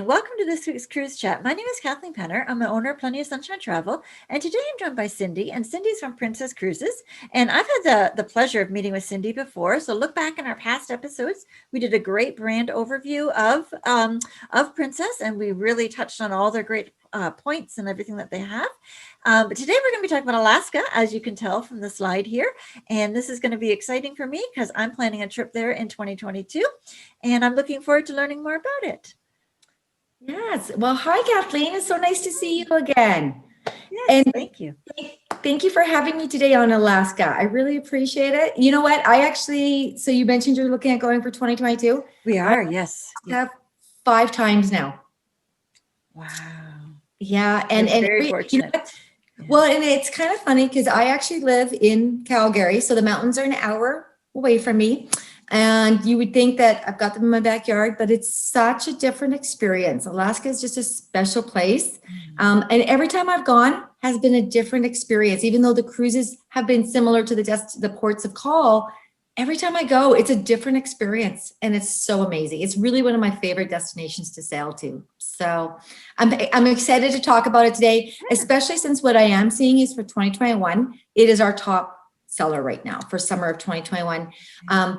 and welcome to this week's Cruise Chat. My name is Kathleen Penner. I'm the owner of Plenty of Sunshine Travel, and today I'm joined by Cindy, and Cindy's from Princess Cruises, and I've had the pleasure of meeting with Cindy before, so look back in our past episodes. We did a great brand overview of Princess, and we really touched on all their great points and everything that they have. But today we're going to be talking about Alaska, as you can tell from the slide here. And this is going to be exciting for me because I'm planning a trip there in 2022. And I'm looking forward to learning more about it. Yes. Well, hi, Kathleen. It's so nice to see you again. Yes, and thank you. Thank you for having me today on Alaska. I really appreciate it. You know what? So you mentioned you're looking at going for 2022. We are, yes. Yeah. 5 times now. Wow. Yeah. And very fortunate. You know what? Yeah. Well, and it's kind of funny because I actually live in Calgary. So the mountains are an hour away from me. And you would think that I've got them in my backyard, but it's such a different experience. Alaska is just a special place. And every time I've gone has been a different experience, even though the cruises have been similar to the ports of call. Every time I go, it's a different experience, and it's so amazing. It's really one of my favorite destinations to sail to. So I'm excited to talk about it today, especially since what I am seeing is for 2021, it is our top seller right now for summer of 2021,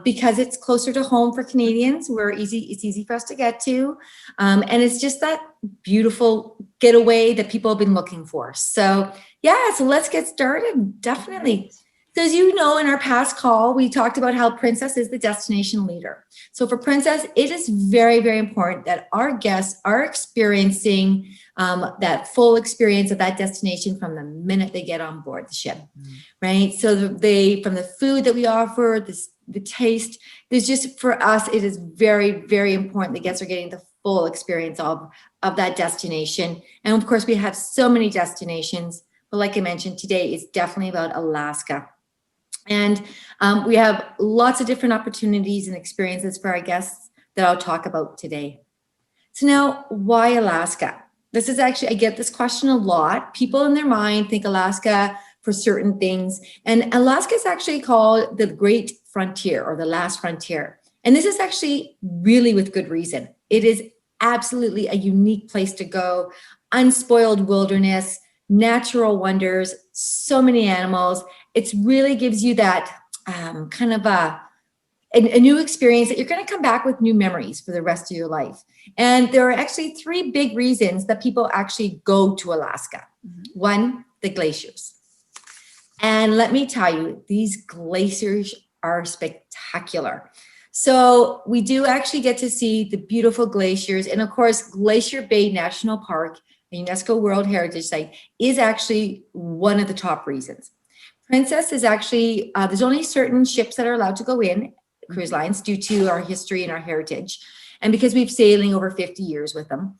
because it's closer to home for Canadians. It's easy for us to get to, and it's just that beautiful getaway that people have been looking for. So yeah, so let's get started. Definitely. So as you know, in our past call, we talked about how Princess is the destination leader. So for Princess, it is very, very important that our guests are experiencing that full experience of that destination from the minute they get on board the ship, right? So from the food that we offer, the taste, there's just, for us, it is very, very important that guests are getting the full experience of that destination. And of course, we have so many destinations, but like I mentioned, today is definitely about Alaska. And we have lots of different opportunities and experiences for our guests that I'll talk about today. So now, why Alaska? This is actually, I get this question a lot. People in their mind think Alaska for certain things. And Alaska is actually called the Great Frontier or the Last Frontier. And this is actually really with good reason. It is absolutely a unique place to go, unspoiled wilderness, natural wonders, so many animals. It really gives you that kind of a new experience that you're going to come back with new memories for the rest of your life. And there are actually 3 big reasons that people actually go to Alaska. One, the glaciers. And let me tell you, these glaciers are spectacular. So we do actually get to see the beautiful glaciers. And of course, Glacier Bay National Park, a UNESCO World Heritage Site, is actually one of the top reasons. Princess is actually, there's only certain ships that are allowed to go in, cruise lines, due to our history and our heritage. And because we've sailing over 50 years with them,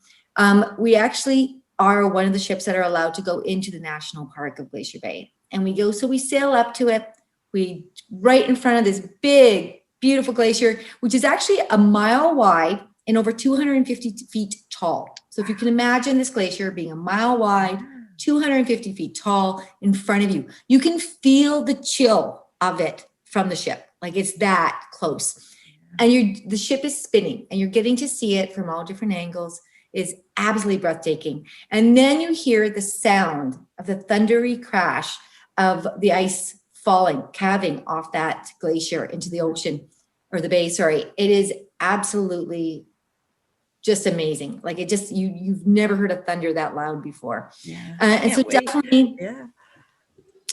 we actually are one of the ships that are allowed to go into the National Park of Glacier Bay. And we sail up to it. We right in front of this big, beautiful glacier, which is actually a mile wide and over 250 feet tall. So if you can imagine this glacier being a mile wide, 250 feet tall in front of you, you can feel the chill of it from the ship. Like it's that close. And the ship is spinning and you're getting to see it from all different angles. Is absolutely breathtaking. And then you hear the sound of the thundery crash of the ice falling, calving off that glacier into the ocean, or the bay, sorry. It is absolutely just amazing. Like it just, you've never heard of thunder that loud before. Yeah. And so definitely, yeah,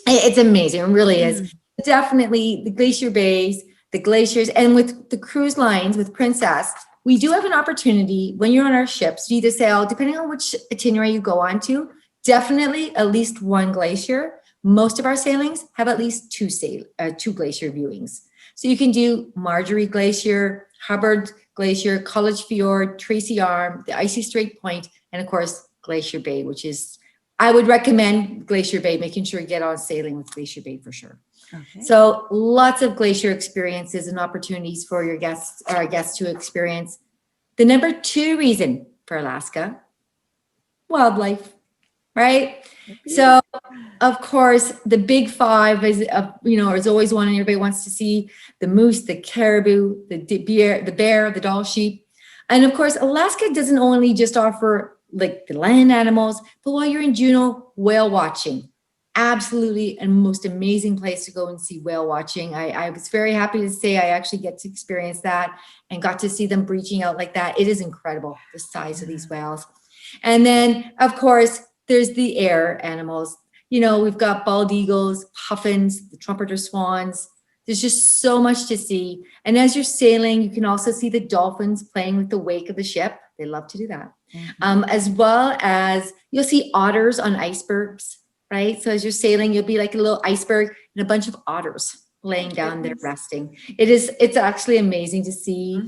it's amazing. It really is. Definitely the Glacier Bays, the glaciers, and with the cruise lines, with Princess, we do have an opportunity when you're on our ships to either sail, depending on which itinerary you go on to, definitely at least 1 glacier. Most of our sailings have at least 2 glacier viewings. So you can do Marjorie Glacier, Hubbard Glacier, College Fjord, Tracy Arm, the Icy Strait Point, and of course, Glacier Bay, which is, I would recommend Glacier Bay, making sure you get on sailing with Glacier Bay for sure. Okay. So lots of glacier experiences and opportunities for your guests, or our guests to experience. The number 2 reason for Alaska, wildlife, right? So of course, the big 5 is, is always one, and everybody wants to see the moose, the caribou, the bear, the Dall sheep. And of course, Alaska doesn't only just offer like the land animals, but while you're in Juneau, whale watching. Absolutely a most amazing place to go and see whale watching. I was very happy to say I actually get to experience that and got to see them breaching out like that. It is incredible, the size of these whales. And then, of course, there's the air animals. You know, we've got bald eagles, puffins, the trumpeter swans. There's just so much to see. And as you're sailing, you can also see the dolphins playing with the wake of the ship. They love to do that. As well as you'll see otters on icebergs, right? So as you're sailing, you'll be like a little iceberg and a bunch of otters laying down there resting. It's actually amazing to see.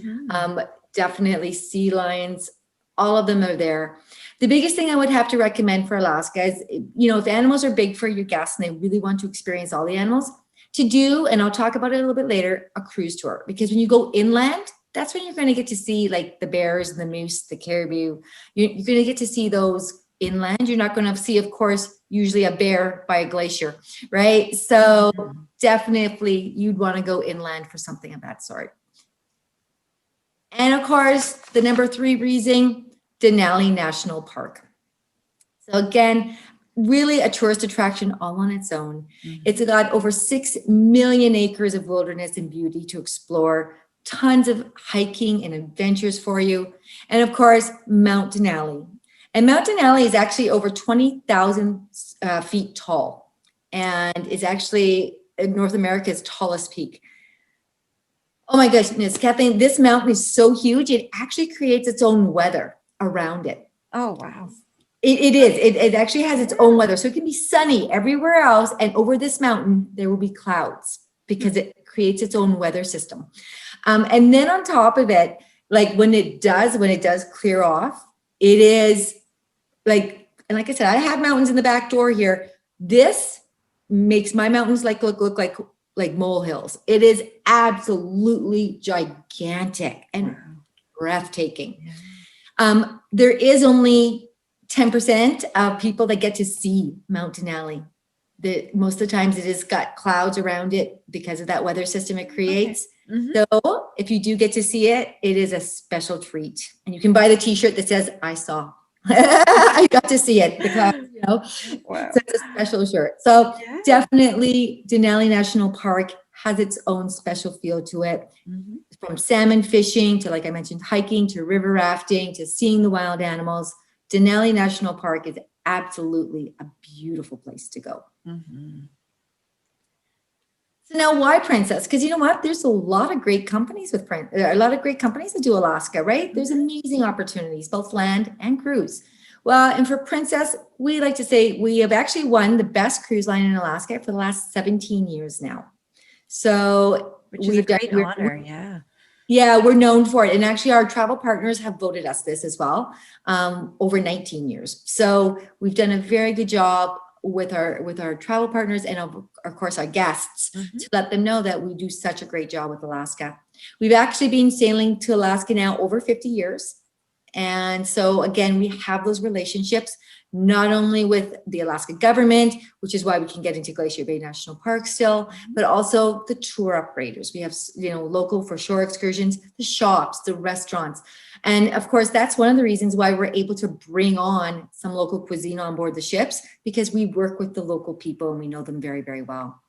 Definitely sea lions, all of them are there. The biggest thing I would have to recommend for Alaska is, you know, if animals are big for your guests and they really want to experience all the animals, to do, and I'll talk about it a little bit later, a cruise tour. Because when you go inland, that's when you're going to get to see like the bears and the moose, the caribou. You're going to get to see those inland. You're not going to see, of course, usually a bear by a glacier, right? So definitely you'd want to go inland for something of that sort. And of course, the number 3 reason, Denali National Park. So again, really a tourist attraction all on its own. It's got over 6 million acres of wilderness and beauty to explore, tons of hiking and adventures for you. And of course, Mount Denali. And Mount Denali is actually over 20,000 feet tall and is actually North America's tallest peak. Oh my goodness, Kathleen, this mountain is so huge, it actually creates its own weather around it. Oh, wow. It is. It actually has its own weather. So it can be sunny everywhere else. And over this mountain, there will be clouds because it creates its own weather system. And then on top of it, like when it does clear off, it is like, and like I said, I have mountains in the back door here. This makes my mountains look like molehills. It is absolutely gigantic and breathtaking. There is only 10% of people that get to see Mount Denali. Most of the times it has got clouds around it because of that weather system it creates. So if you do get to see it, it is a special treat. And you can buy the t-shirt that says, I saw. I got to see it. The clouds, you know. Wow. So it's a special shirt. So definitely Denali National Park has its own special feel to it. From salmon fishing to, like I mentioned, hiking to river rafting to seeing the wild animals. Denali National Park is absolutely a beautiful place to go. So now why Princess? Because you know what? There's a lot of great companies with a lot of great companies that do Alaska, right? There's amazing opportunities, both land and cruise. Well, and for Princess, we like to say we have actually won the best cruise line in Alaska for the last 17 years now. So which is a great honor, yeah. Yeah, we're known for it. And actually our travel partners have voted us this as well, over 19 years. So we've done a very good job with our travel partners and of course our guests to let them know that we do such a great job with Alaska. We've actually been sailing to Alaska now over 50 years. And so again, we have those relationships, not only with the Alaska government, which is why we can get into Glacier Bay National Park still, but also the tour operators. We have, you know, local for shore excursions, the shops, the restaurants. And of course, that's one of the reasons why we're able to bring on some local cuisine on board the ships, because we work with the local people and we know them very, very well.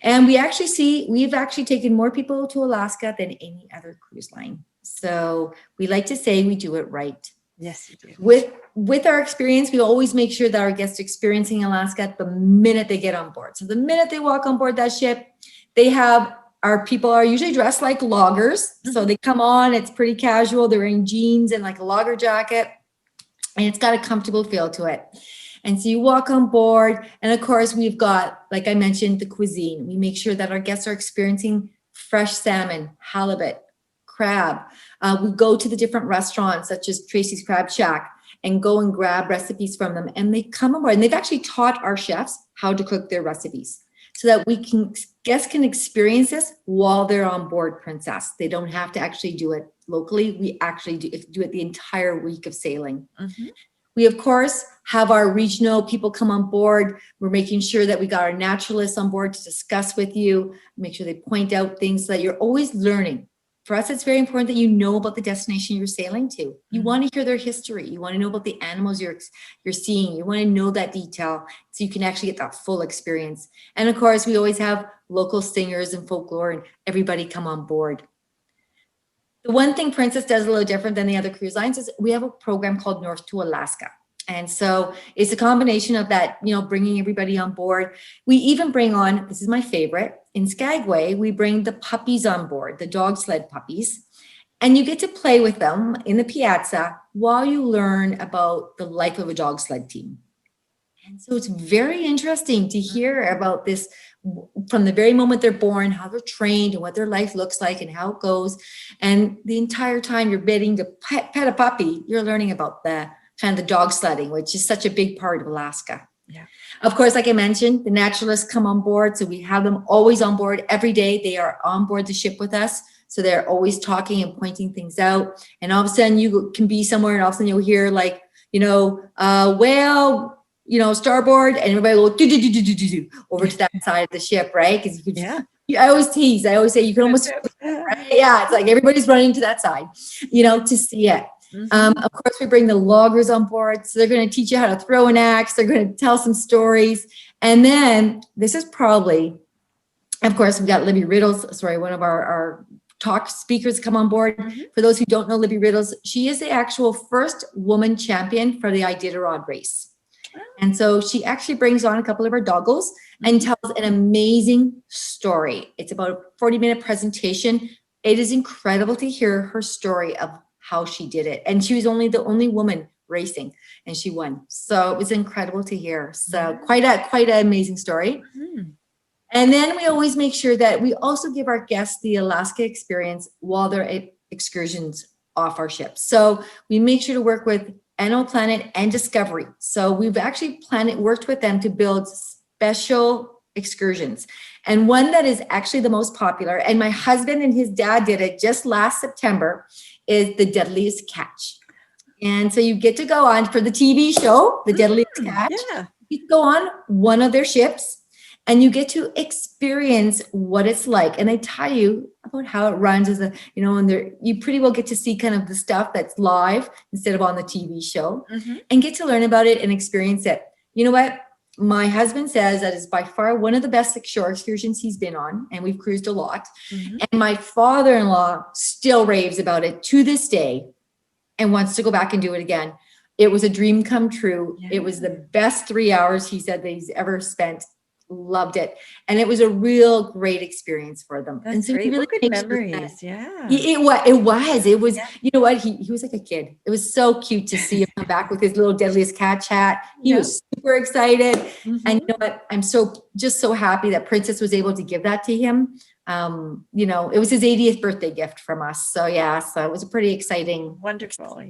And we've actually taken more people to Alaska than any other cruise line. So we like to say we do it right. Yes, you do. With our experience, we always make sure that our guests experiencing Alaska the minute they get on board. So the minute they walk on board that ship, our people are usually dressed like loggers. So they come on, it's pretty casual. They're wearing jeans and like a logger jacket, and it's got a comfortable feel to it. And so you walk on board, and of course we've got, like I mentioned, the cuisine. We make sure that our guests are experiencing fresh salmon, halibut, crab. We go to the different restaurants such as Tracy's Crab Shack and go and grab recipes from them. And they come on board, and they've actually taught our chefs how to cook their recipes so that guests can experience this while they're on board Princess. They don't have to actually do it locally. We actually do it the entire week of sailing. We, of course, have our regional people come on board. We're making sure that we got our naturalists on board to discuss with you, make sure they point out things so that you're always learning. for us, it's very important that you know about the destination you're sailing to. You want to hear their history. You want to know about the animals you're seeing. You want to know that detail so you can actually get that full experience. And of course, we always have local singers and folklore and everybody come on board. The one thing Princess does a little different than the other cruise lines is we have a program called North to Alaska. And so it's a combination of that, bringing everybody on board. We even bring on, this is my favorite, in Skagway, we bring the puppies on board, the dog sled puppies. And you get to play with them in the piazza while you learn about the life of a dog sled team. And so it's very interesting to hear about this from the very moment they're born, how they're trained and what their life looks like and how it goes. And the entire time you're bidding to pet a puppy, you're learning about the kind of the dog sledding, which is such a big part of Alaska. Yeah. Of course, like I mentioned, the naturalists come on board. So we have them always on board every day. They are on board the ship with us. So they're always talking and pointing things out. And all of a sudden you can be somewhere and all of a sudden you'll hear like, whale, starboard, and everybody will do over to that side of the ship, right? Because you could, I always tease. I always say you can almost, right? Yeah, it's like everybody's running to that side, to see it. Of course, we bring the loggers on board. So they're going to teach you how to throw an axe. They're going to tell some stories. And then this is probably, of course, we've got Libby Riddles, one of our talk speakers come on board. For those who don't know Libby Riddles, she is the actual first woman champion for the Iditarod race. And so she actually brings on a couple of her doggos and tells an amazing story. It's about a 40-minute presentation. It is incredible to hear her story of how she did it. And she was the only woman racing and she won. So it was incredible to hear. So quite an amazing story. And then we always make sure that we also give our guests the Alaska experience while they're at excursions off our ship. So we make sure to work with Animal Planet and Discovery. So we've actually worked with them to build special excursions. And one that is actually the most popular, and my husband and his dad did it just last September, is the Deadliest Catch. And so you get to go on for the TV show, the Deadliest Catch. Yeah. You can go on one of their ships and you get to experience what it's like. And they tell you about how it runs as and you pretty well get to see kind of the stuff that's live instead of on the TV show and get to learn about it and experience it. You know what? My husband says that is by far one of the best shore excursions he's been on, and we've cruised a lot. And my father-in-law still raves about it to this day and wants to go back and do it again. It was a dream come true. Yeah. It was the best 3 hours he said that he's ever spent. Loved it. And it was a real great experience for them. That's and so great. really Good memories. Yeah. It was, you know what? He was like a kid. It was so cute to see him come back with his little Deadliest Catch hat. He was super excited. And you know what? I'm so happy that Princess was able to give that to him. It was his 80th birthday gift from us. So so it was a pretty exciting. Wonderful.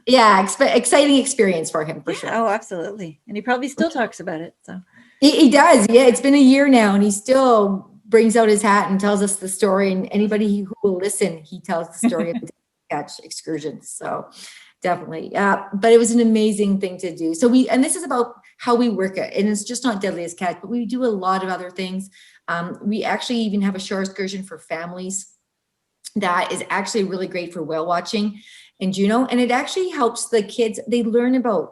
Exciting experience for him for sure. Oh, absolutely. And he probably still talks about it. So he does. Yeah. It's been a year now and he still brings out his hat and tells us the story, and anybody who will listen, he tells the story of the catch excursions. So definitely. But it was an amazing thing to do. So and this is about how we work it. And it's just not Deadliest Catch, but we do a lot of other things. We actually even have a shore excursion for families that is actually really great for whale watching in Juneau. And it actually helps the kids, they learn about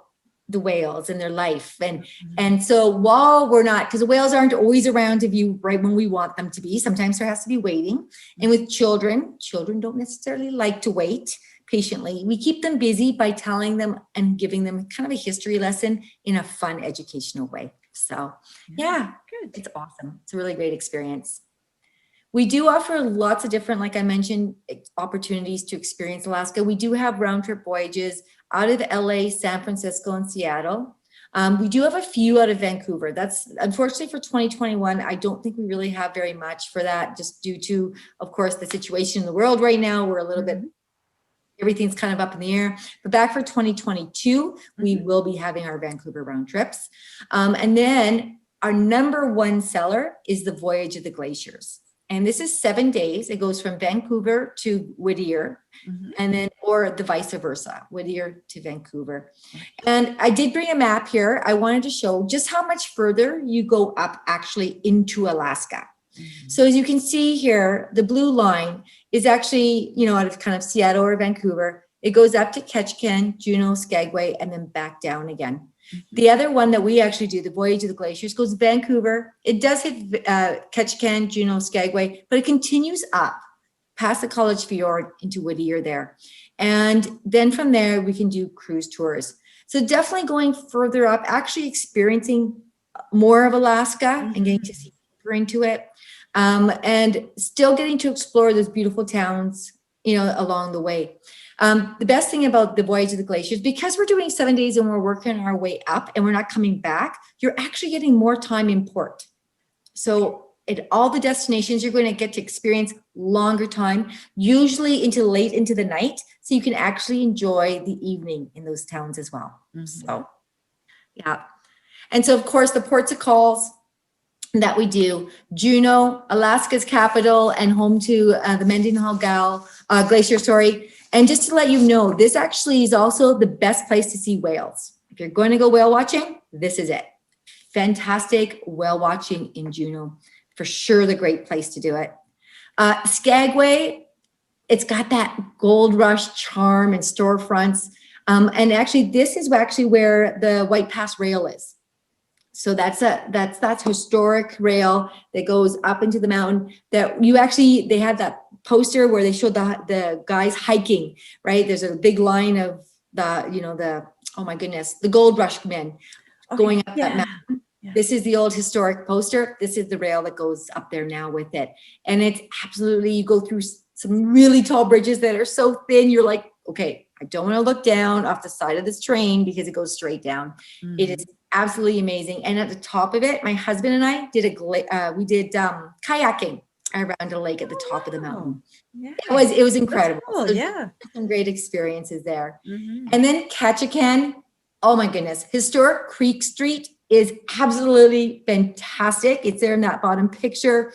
the whales and their life. And so while we're not, because the whales aren't always around to view right when we want them to be, sometimes there has to be waiting. And with children don't necessarily like to wait patiently. We keep them busy by telling them and giving them kind of a history lesson in a fun, educational way. So good. It's awesome. It's a really great experience. We do offer lots of different, like I mentioned, opportunities to experience Alaska. We do have round trip voyages out of LA, San Francisco, and Seattle. We do have a few out of Vancouver. That's unfortunately for 2021. I don't think we really have very much for that, just due to, of course, the situation in the world right now. We're a little bit, everything's kind of up in the air. But back for 2022, we will be having our Vancouver round trips. And then our number one seller is the Voyage of the Glaciers. And this is 7 days. It goes from Vancouver to Whittier, and then, or the vice versa, Whittier to Vancouver. And I did bring a map here. I wanted to show just how much further you go up actually into Alaska. So as you can see here, the blue line is actually, out of kind of Seattle or Vancouver. It goes up to Katchikan, Juneau, Skagway, and then back down again. The other one that we actually do, the Voyage of the Glaciers, goes to Vancouver. It does hit Katchikan, Juneau, Skagway, but it continues up past the College Fjord into Whittier there. And then from there, we can do cruise tours. So definitely going further up, actually experiencing more of Alaska and getting to see deeper into it. And still getting to explore those beautiful towns, along the way. The best thing about the Voyage of the Glaciers, because we're doing 7 days and we're working our way up and we're not coming back, you're actually getting more time in port. So at all the destinations, you're going to get to experience longer time, usually late into the night, so you can actually enjoy the evening in those towns as well. So, yeah. And so, of course, the ports of calls that we do, Juneau, Alaska's capital and home to the Mendenhall Glacier, And just to let you know, this actually is also the best place to see whales. If you're going to go whale watching, this is it. Fantastic whale watching in Juneau. For sure, the great place to do it. Skagway, it's got that gold rush charm and storefronts. And actually, this is actually where the White Pass Rail is. So that's historic rail that goes up into the mountain. They had that poster where they showed the guys hiking, right? There's a big line of the oh my goodness, the gold rush men going up that mountain. Yeah. This is the old historic poster. This is the rail that goes up there now with it. And it's absolutely, you go through some really tall bridges that are so thin. You're like, okay, I don't want to look down off the side of this train because it goes straight down. It is absolutely amazing. And at the top of it, my husband and I did kayaking around a lake at the top of the mountain. Yeah. It was incredible. Cool. So some great experiences there. And then Katchikan, oh my goodness, historic Creek Street is absolutely fantastic. It's there in that bottom picture.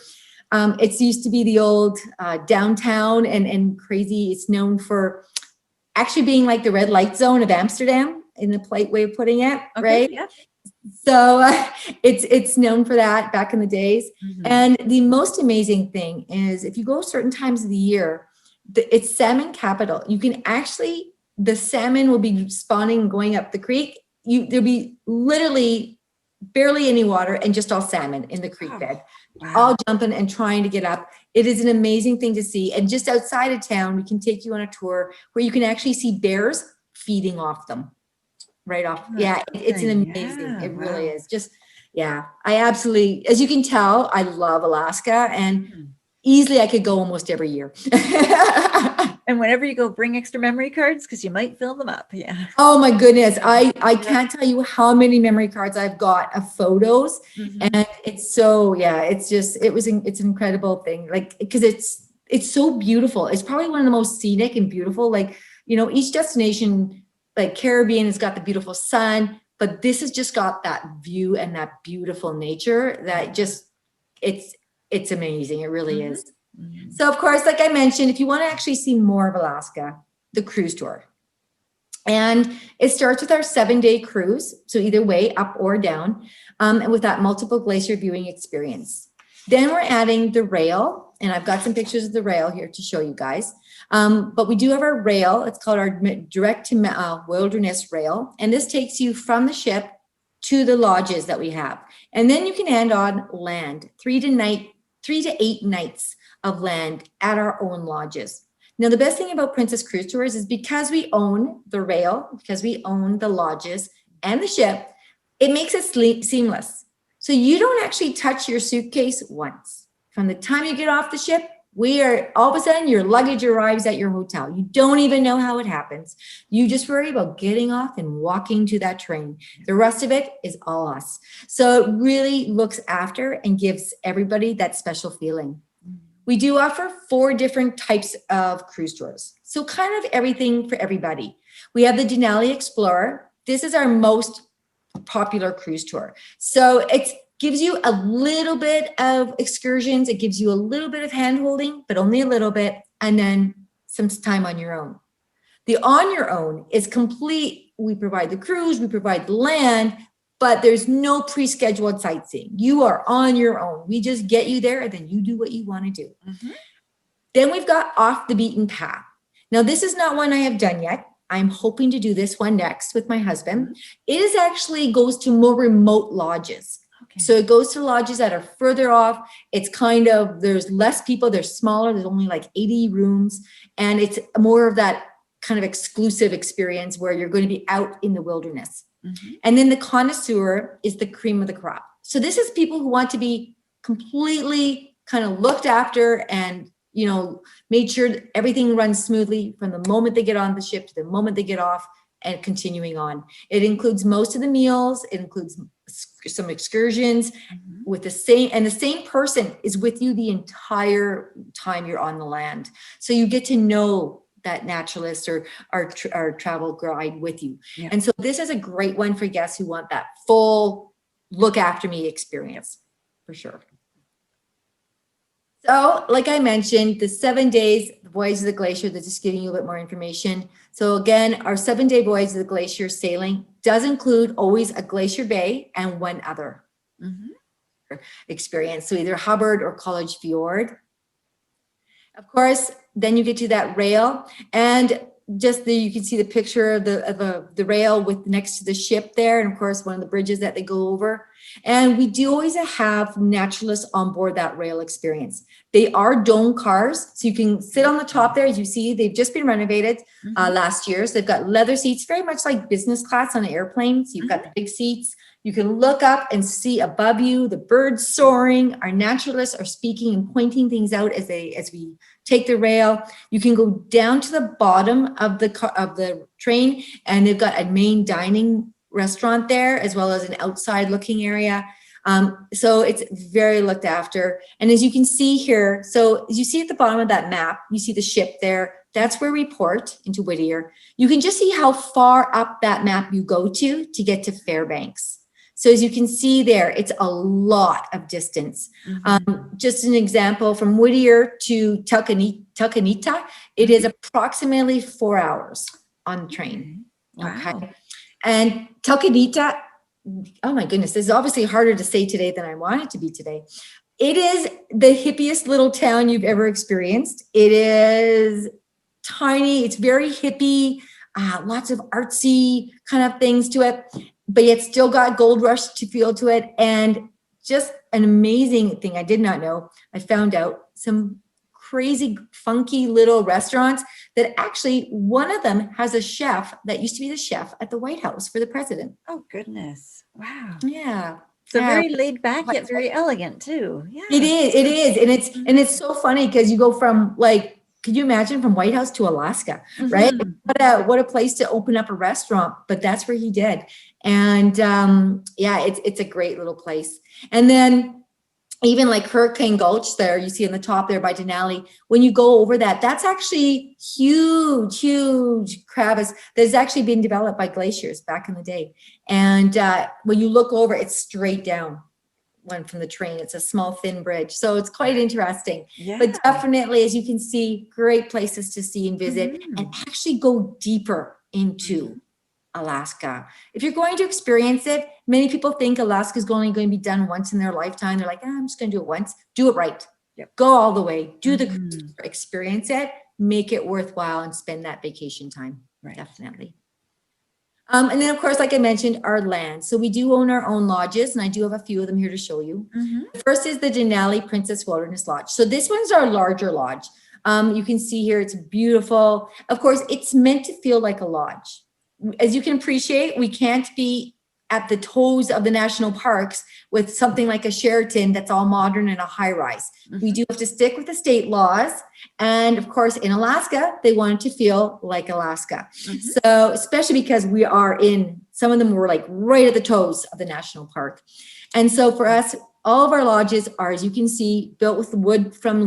It's used to be the old downtown and crazy. It's known for actually being like the red light zone of Amsterdam, in the polite way of putting it, right? Yeah. So it's known for that back in the days. And the most amazing thing is if you go certain times of the year, it's salmon capital. You can actually, the salmon will be spawning and going up the creek. There'll be literally barely any water and just all salmon in the creek bed, all jumping and trying to get up. It is an amazing thing to see. And just outside of town, we can take you on a tour where you can actually see bears feeding off them right off. Yeah, it's an amazing, it really is. Just, I absolutely, as you can tell, I love Alaska and easily I could go almost every year. And whenever you go, bring extra memory cards because you might fill them up. Yeah. Oh my goodness. I can't tell you how many memory cards I've got of photos. And it's so, it's an incredible thing. Like, because it's so beautiful. It's probably one of the most scenic and beautiful, each destination, like Caribbean has got the beautiful sun, but this has just got that view and that beautiful nature that just, it's amazing. It really is. So of course, like I mentioned, if you want to actually see more of Alaska, the cruise tour. And it starts with our 7-day cruise. So either way, up or down, and with that multiple glacier viewing experience. Then we're adding the rail, and I've got some pictures of the rail here to show you guys. But we do have our rail. It's called our direct to wilderness rail. And this takes you from the ship to the lodges that we have. And then you can end on land, 3 to 8 nights of land at our own lodges. Now, the best thing about Princess Cruise Tours is because we own the rail, because we own the lodges and the ship, it makes it seamless. So you don't actually touch your suitcase once. From the time you get off the ship, all of a sudden your luggage arrives at your hotel. You don't even know how it happens. You just worry about getting off and walking to that train. The rest of it is all us. So it really looks after and gives everybody that special feeling. We do offer 4 different types of cruise tours. So kind of everything for everybody. We have the Denali Explorer. This is our most popular cruise tour. So it gives you a little bit of excursions. It gives you a little bit of hand-holding, but only a little bit, and then some time on your own. The on your own is complete. We provide the cruise, we provide the land, but there's no pre-scheduled sightseeing. You are on your own. We just get you there and then you do what you want to do. Mm-hmm. Then we've got off the beaten path. Now, this is not one I have done yet. I'm hoping to do this one next with my husband. It is actually goes to more remote lodges. Okay. So it goes to lodges that are further off. It's kind of, there's less people, they're smaller. There's only like 80 rooms. And it's more of that kind of exclusive experience where you're going to be out in the wilderness. Mm-hmm. And then the connoisseur is the cream of the crop. So this is people who want to be completely kind of looked after and, you know, made sure that everything runs smoothly from the moment they get on the ship to the moment they get off and continuing on. It includes most of the meals. It includes some excursions with the same person is with you the entire time you're on the land. So you get to know that naturalist or our travel guide with you. Yeah. And so this is a great one for guests who want that full look after me experience for sure. So like I mentioned, the 7 days, the voyage of the glacier, that's just giving you a bit more information. So again, our 7-day voyage of the glacier sailing does include always a Glacier Bay and one other experience. So either Hubbard or College Fjord. Of course, then you get to that rail and just you can see the picture of the rail with next to the ship there. And of course, one of the bridges that they go over. And we do always have naturalists on board that rail experience. They are dome cars. So you can sit on the top there. As you see, they've just been renovated last year. So they've got leather seats, very much like business class on an airplane. So you've got the big seats. You can look up and see above you the birds soaring. Our naturalists are speaking and pointing things out as we take the rail. You can go down to the bottom of the train, and they've got a main dining restaurant there, as well as an outside looking area. So it's very looked after. And as you can see here, so as you see at the bottom of that map, you see the ship there. That's where we port into Whittier. You can just see how far up that map you go to get to Fairbanks. So as you can see there, it's a lot of distance. Just an example, from Whittier to Talkeetna, it is approximately 4 hours on the train. Wow. Okay. And Talkeetna, oh my goodness, this is obviously harder to say today than I want it to be today. It is the hippiest little town you've ever experienced. It is tiny. It's very hippie, lots of artsy kind of things to it, but yet still got Gold Rush to feel to it. And just an amazing thing I did not know. I found out some crazy, funky little restaurants that actually one of them has a chef that used to be the chef at the White House for the president. Oh, goodness. Wow. Yeah. So very laid back, yet very elegant too. Yeah. It is. And it's so funny because you go from like, could you imagine from White House to Alaska, right? What a place to open up a restaurant, but that's where he did. And yeah, it's a great little place. And then even like Hurricane Gulch there, you see on the top there by Denali, when you go over that, that's actually huge crevice that's actually been developed by glaciers back in the day. And when you look over, it's straight down one from the train. It's a small, thin bridge. So it's quite interesting. Yeah. But definitely, as you can see, great places to see and visit and actually go deeper into Alaska. If you're going to experience it, many people think Alaska is only going to be done once in their lifetime. They're like, I'm just going to do it once. Do it right. Yep. Go all the way. Do the experience it, make it worthwhile, and spend that vacation time. Right. Definitely. And then, of course, like I mentioned, our land. So we do own our own lodges, and I do have a few of them here to show you. The first is the Denali Princess Wilderness Lodge. So this one's our larger lodge. You can see here, it's beautiful. Of course, it's meant to feel like a lodge. As you can appreciate, we can't be at the toes of the national parks with something like a Sheraton that's all modern and a high rise. We do have to stick with the state laws. And of course, in Alaska, they wanted to feel like Alaska. So especially because we are in, some of them were like right at the toes of the national park. And so for us, all of our lodges are, as you can see, built with wood from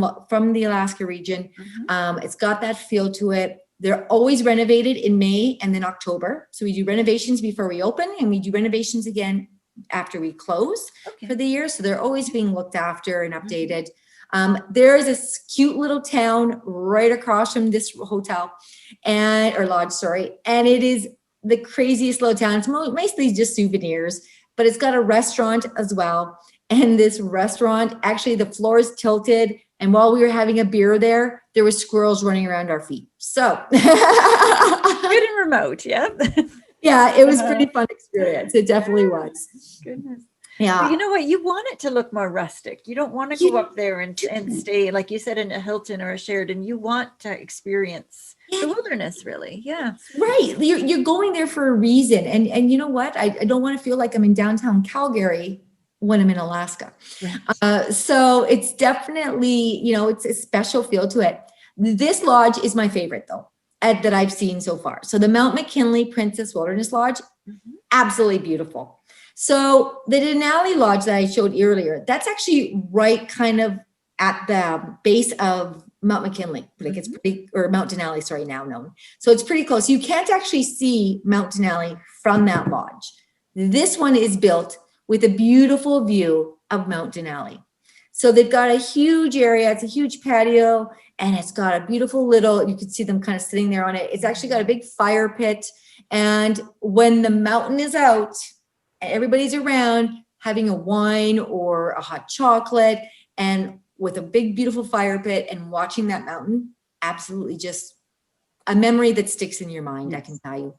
the Alaska region. It's got that feel to it. They're always renovated in May and then October. So we do renovations before we open, and we do renovations again after we close for the year. So they're always being looked after and updated. There is this cute little town right across from this hotel or lodge, sorry. And it is the craziest little town. It's mostly just souvenirs. but it's got a restaurant as well. And this restaurant, actually the floor is tilted. And while we were having a beer there were squirrels running around our feet. So Good and remote. Yeah. yeah, it was a pretty fun experience. It definitely was. Goodness. Yeah. But you know what? You want it to look more rustic. You don't want to go up there and stay, like you said, in a Hilton or a Sheraton. You want to experience the wilderness, really. Yeah. Right. You're going there for a reason. And you know what? I don't want to feel like I'm in downtown Calgary when I'm in Alaska. Right. So it's definitely, it's a special feel to it. This lodge is my favorite though, that I've seen so far. So the Mount McKinley Princess Wilderness Lodge, absolutely beautiful. So the Denali Lodge that I showed earlier, that's actually right kind of at the base of Mount McKinley, like it's pretty, or Mount Denali, sorry, now known. So it's pretty close. You can't actually see Mount Denali from that lodge. This one is built with a beautiful view of Mount Denali. So they've got a huge area, it's a huge patio, and it's got a beautiful little, you can see them kind of sitting there on it. It's actually got a big fire pit. And when the mountain is out, everybody's around having a wine or a hot chocolate and with a big, beautiful fire pit and watching that mountain, absolutely just a memory that sticks in your mind, I can tell you.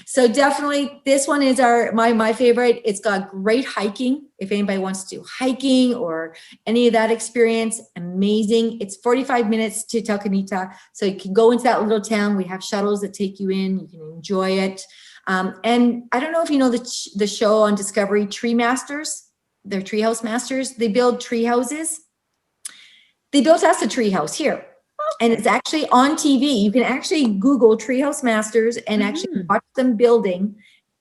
So definitely this one is my favorite. It's got great hiking. If anybody wants to do hiking or any of that experience, amazing. It's 45 minutes to Talkeetna. So you can go into that little town. We have shuttles that take you in. You can enjoy it. And I don't know if you know the show on Discovery, Tree Masters. They're treehouse masters. They build tree houses. They built us a tree house here. And it's actually on TV. You can actually Google Treehouse Masters and actually watch them building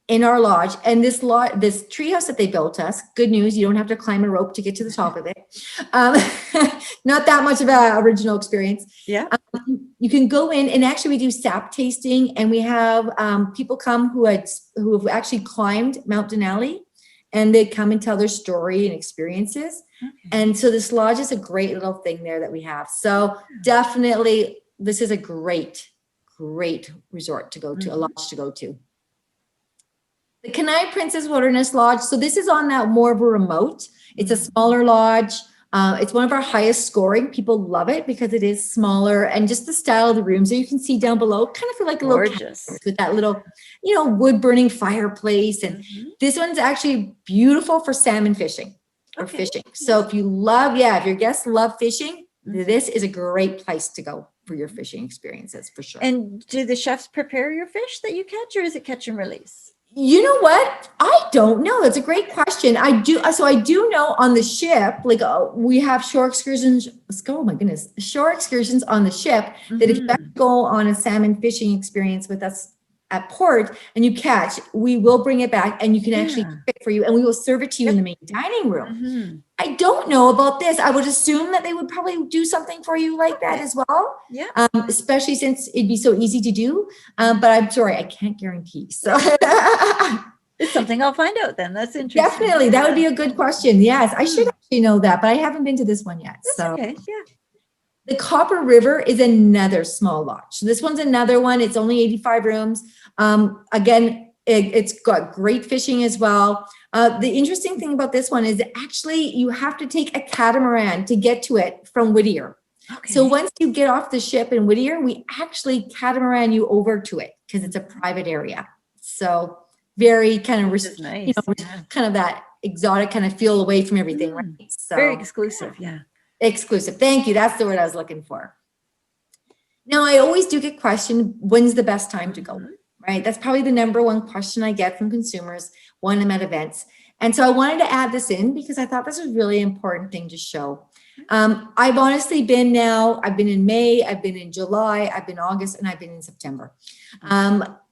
in our lodge. And this treehouse that they built us, good news, you don't have to climb a rope to get to the top of it. Not that much of an original experience. Yeah. You can go in and actually we do sap tasting, and we have people come who have actually climbed Mount Denali, and they come and tell their story and experiences. And so this lodge is a great little thing there that we have. So definitely this is a great resort to go to, a lodge to go to. The Kenai Princess Wilderness Lodge. So this is on that more of a remote. It's a smaller lodge. It's one of our highest scoring. People love it because it is smaller, and just the style of the rooms that you can see down below kind of feel like a Gorgeous. little with that little, wood burning fireplace. And this one's actually beautiful for salmon fishing or fishing. So if you love, if your guests love fishing, this is a great place to go for your fishing experiences for sure. And do the chefs prepare your fish that you catch, or is it catch and release? You know what? I don't know. That's a great question. I do know on the ship, like we have shore excursions. Oh my goodness, shore excursions on the ship that if you go on a salmon fishing experience with us at port and you catch, we will bring it back and you can actually cook it for you, and we will serve it to you in the main dining room. I don't know about this. I would assume that they would probably do something for you like that as well. Yeah. Especially since it'd be so easy to do. But I'm sorry, I can't guarantee. So it's something I'll find out then. That's interesting. Definitely. That would be a good question. Yes, I should actually know that, but I haven't been to this one yet. That's so okay. Yeah. The Copper River is another small lodge. So this one's another one. It's only 85 rooms. Again, it's got great fishing as well. The interesting thing about this one is actually you have to take a catamaran to get to it from Whittier. Okay. So once you get off the ship in Whittier, we actually catamaran you over to it because it's a private area. So very kind of, nice. Kind of that exotic kind of feel away from everything, right? So very exclusive. Yeah. Exclusive. Thank you. That's the word I was looking for. Now, I always do get questioned, when's the best time to go, right? That's probably the number one question I get from consumers when I'm at events. And so I wanted to add this in because I thought this was a really important thing to show. I've honestly been I've been in May, I've been in July, I've been August, and I've been in September.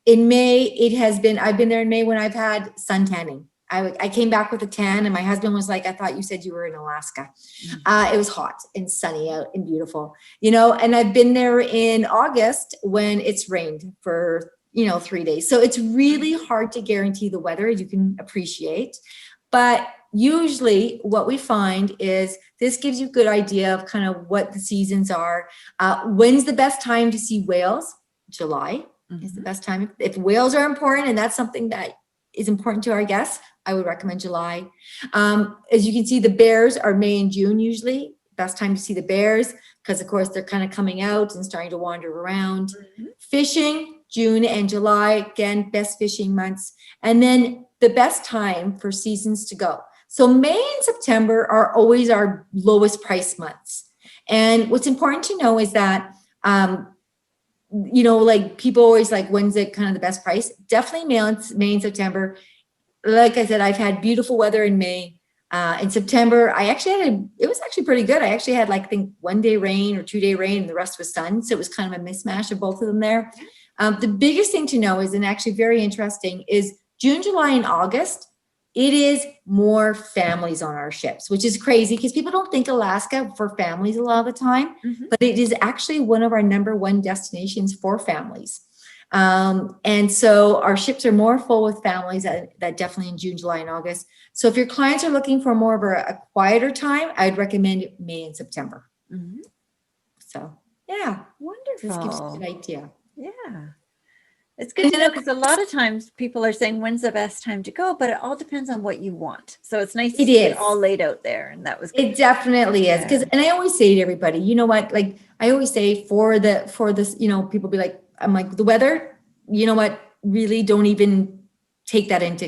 In May, I've been there in May when I've had sun tanning. I came back with a tan and my husband was like, I thought you said you were in Alaska. It was hot and sunny out and beautiful, and I've been there in August when it's rained for, 3 days. So it's really hard to guarantee the weather, as you can appreciate. But usually what we find is this gives you a good idea of kind of what the seasons are. When's the best time to see whales? July is the best time. If whales are important and that's something that is important to our guests, I would recommend July. As you can see, the bears are May and June usually. Best time to see the bears because, of course, they're kind of coming out and starting to wander around. Fishing, June and July, again, best fishing months. And then the best time for seasons to go. So May and September are always our lowest price months. And what's important to know is that, like people always like, when's it kind of the best price? Definitely May and September. Like I said, I've had beautiful weather in May. In September, it was actually pretty good. I actually had like, I think 1 day rain or 2 day rain and the rest was sun. So it was kind of a mismatch of both of them there. The biggest thing to know is, and actually very interesting, is June, July, and August, it is more families on our ships, which is crazy because people don't think Alaska for families a lot of the time, but it is actually one of our #1 destinations for families. And so our ships are more full with families that definitely in June, July, and August. So if your clients are looking for more of a quieter time, I'd recommend May and September. So yeah, Wonderful. this gives you an idea. Yeah. It's good to know because a lot of times people are saying, when's the best time to go? But it all depends on what you want. So it's nice to see it all laid out there. And that was good. It definitely is. Because, and I always say to everybody, you know what, like I always say for this, people be like, I'm like, the weather, you know what, really don't even take that into,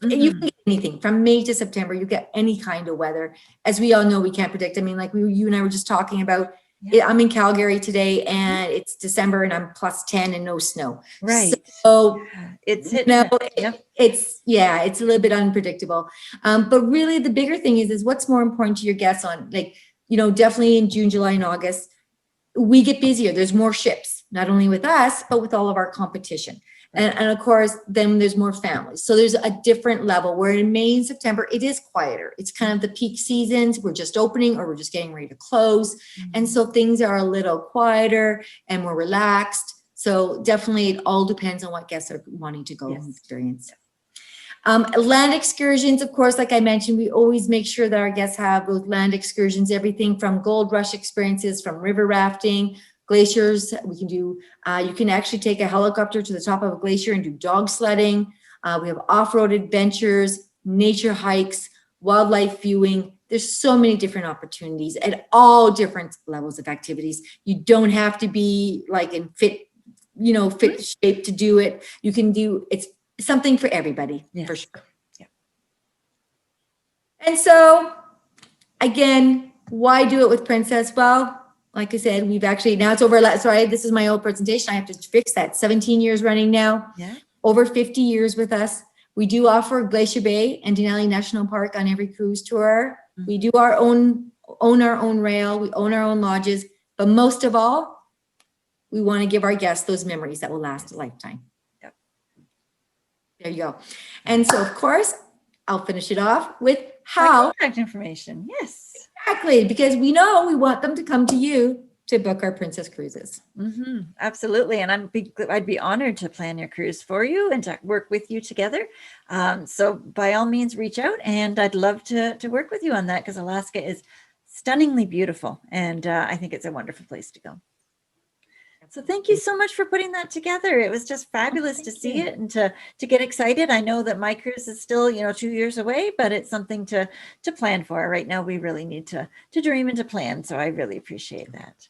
you can get anything from May to September, you get any kind of weather. As we all know, we can't predict. I mean, like you and I were just talking about, I'm in Calgary today and it's December and I'm +10 and no snow. Right. So it's it's a little bit unpredictable. But really the bigger thing is what's more important to your guests on, like, definitely in June, July, and August, we get busier. There's more ships, not only with us, but with all of our competition. And of course, then there's more families. So there's a different level where in May and September, it is quieter. It's kind of the peak seasons. We're just opening or we're just getting ready to close. And so things are a little quieter and more relaxed. So definitely it all depends on what guests are wanting to go and experience. Land excursions, of course, like I mentioned, we always make sure that our guests have those land excursions, everything from gold rush experiences, from river rafting, glaciers. We can do, you can actually take a helicopter to the top of a glacier and do dog sledding. We have off-road adventures, nature hikes, wildlife viewing. There's so many different opportunities at all different levels of activities. You don't have to be like in fit shape to do it. You can do, it's something for everybody, for sure. Yeah. And so again, why do it with Princess? Well, like I said, we've actually, now it's over, sorry, this is my old presentation. I have to fix that. 17 years running now, over 50 years with us. We do offer Glacier Bay and Denali National Park on every cruise tour. We do own our own rail. We own our own lodges, but most of all, we want to give our guests those memories that will last a lifetime. There you go. And so, of course, I'll finish it off with how. Contact information. Yes. Exactly. Because we know we want them to come to you to book our Princess Cruises. Absolutely. And I'd be honored to plan your cruise for you and to work with you together. So by all means, reach out and I'd love to work with you on that because Alaska is stunningly beautiful. And I think it's a wonderful place to go. So thank you so much for putting that together. It was just fabulous to see it and to get excited. I know that my cruise is still, 2 years away, but it's something to plan for. Right now, we really need to dream and to plan. So I really appreciate that.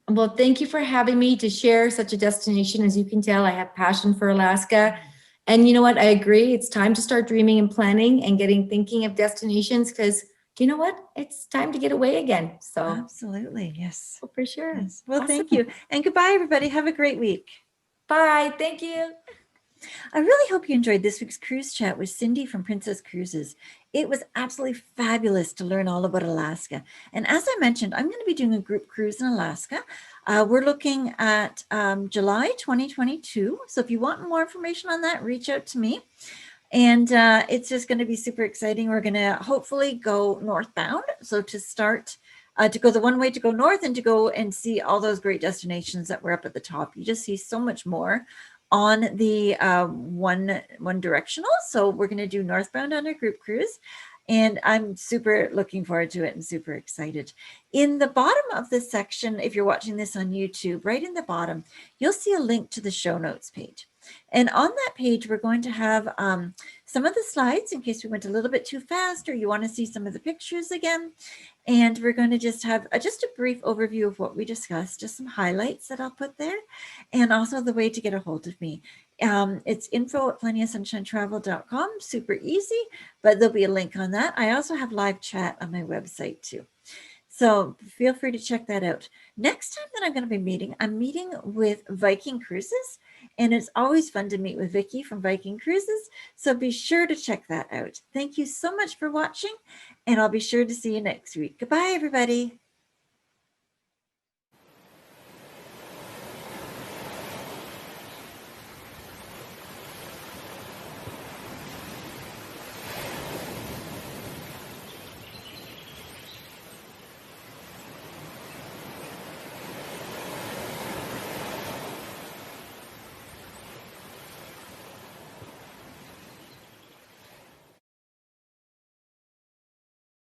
Well, thank you for having me to share such a destination. As you can tell, I have passion for Alaska. And you know what? I agree. It's time to start dreaming and planning and thinking of destinations because you know what? It's time to get away again. So absolutely. Yes. Oh, for sure. Yes. Well, thank you. And goodbye, everybody. Have a great week. Bye. Thank you. I really hope you enjoyed this week's cruise chat with Cindy from Princess Cruises. It was absolutely fabulous to learn all about Alaska. And as I mentioned, I'm going to be doing a group cruise in Alaska. We're looking at July 2022. So if you want more information on that, reach out to me. And it's just going to be super exciting. We're going to hopefully go northbound. So to start, to go the one way to go north and to go and see all those great destinations that were up at the top. You just see so much more on the one directional. So we're going to do northbound on our group cruise. And I'm super looking forward to it and super excited. In the bottom of this section, if you're watching this on YouTube, right in the bottom, you'll see a link to the show notes page. And on that page, we're going to have some of the slides in case we went a little bit too fast or you want to see some of the pictures again. And we're going to just have just a brief overview of what we discussed, just some highlights that I'll put there, and also the way to get a hold of me. It's info@plentyofsunshinetravel.com, super easy, but there'll be a link on that. I also have live chat on my website too. So feel free to check that out. Next time that I'm going to be meeting, I'm meeting with Viking Cruises, and it's always fun to meet with Vicki from Viking Cruises. So be sure to check that out. Thank you so much for watching, and I'll be sure to see you next week. Goodbye, everybody.